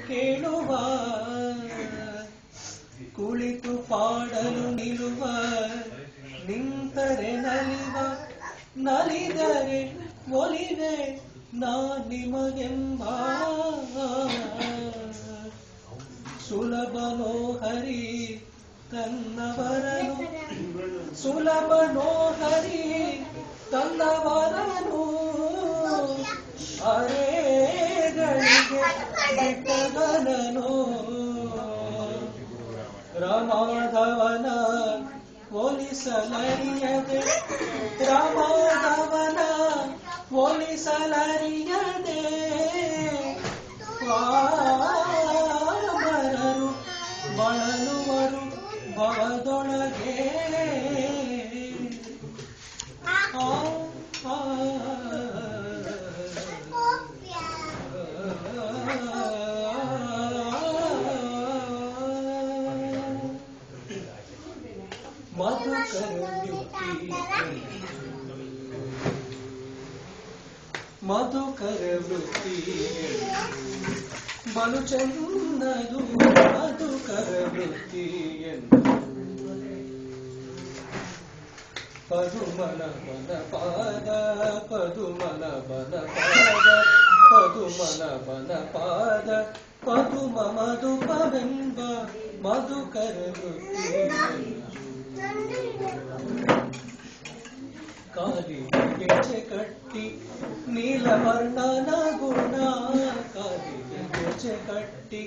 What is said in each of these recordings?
ಕೇಳುವ ಕುಳಿತು ಪಾಡಲು ನಿಲ್ಲುವ ನಿಂತರೆ ನಲಿವ ನಲಿದರೆ ಒಲಿವೆ ನಾ ನಿಮಗೆಂಬ ಸುಲಭನೋ ಹರಿ ತನ್ನವರನು ಸುಲಭನೋ ಹರಿ ತನ್ನವರನು ಅರೇಗಳಿಗೆ ಬಿಟ್ಟಗನನು ರಾಮಾಧವನ ಹೋಲಿಸಲರಿಯದೆ ರಾಮಾಧವನ ಹೋಲಿಸಲರಿಯದೆ ಪಾಮರರು ಬಳಲುವರು ಭವದೊಳಗೆ ಮಧುಕರ ವೃತ್ತಿ ಬಲು ಚೆನ್ನದು ಮಧುಕರ ವೃತ್ತಿ ಪದುಮನ ಬನ ಪಾದ ಪದುಮನ ಬನ ಪಾದ ಪದುಮನ ಬನ ಪಾದ ಪದುಮ ಮಧುಪವೆಂಬ ಮಧುಕರ ವೃತ್ತಿ ಕಾಲಿಗೆ ಗೆಜೆ ಕಟ್ಟಿ ನೀಲವರ್ಣನ ಗುಣ ಕಾಲಿಗೆ ಗೆಜೆ ಕಟ್ಟಿ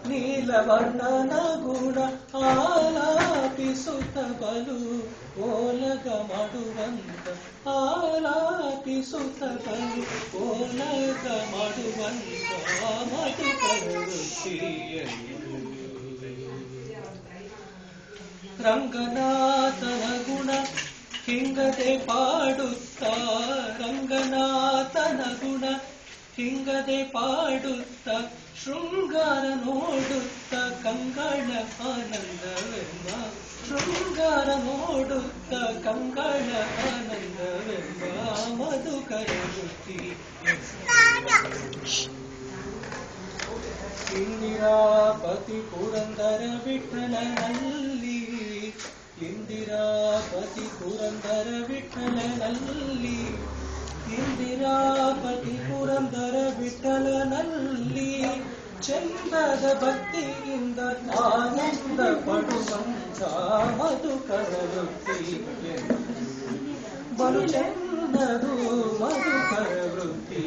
ನೀಲವರ್ಣನ ಗುಣ ಆಲಾಪಿಸುತ್ತ ಬಲು ಓಲಗ ಮಾಡುವಂತ ಆಲಾಪಿಸುತ್ತ ಬಲು ಓಲಗ ಮಾಡುವಂತ ಮಧುಕರ ವೃತ್ತಿಯಲ್ಲಿ ರಂಗನಾಥನ ಗುಣ ಹಿಂಗದೆ ಪಾಡುತ್ತ ರಂಗನಾಥನ ಗುಣ ಹಿಂಗದೆ ಪಾಡುತ್ತ ಶೃಂಗಾರ ನೋಡುತ್ತ ಕಂಗಳ ಆನಂದವೆಂಬ ಶೃಂಗಾರ ನೋಡುತ್ತ ಕಂಗಳ ಆನಂದವೆಂಬ ಮಧುಕರ ವೃತ್ತಿ ಇಂದಿರಾಪತಿ ಪುರಂದರ ವಿಠಲನಲ್ಲಿ ಇಂದಿರಾಪತಿ ಪುರಂದರ ವಿಠಲನಲ್ಲಿ ಇಂದಿರಾಪತಿ ಪುರಂದರ ವಿಠಲನಲ್ಲಿ ಚಂದದ ಭಕ್ತಿಯಿಂದ ಆನಂದ ಪಡುವಂತ ಮಧುಕರ ವೃತ್ತಿ ಬಲು ಚೆನ್ನದು ಮಧುಕರ ವೃತ್ತಿ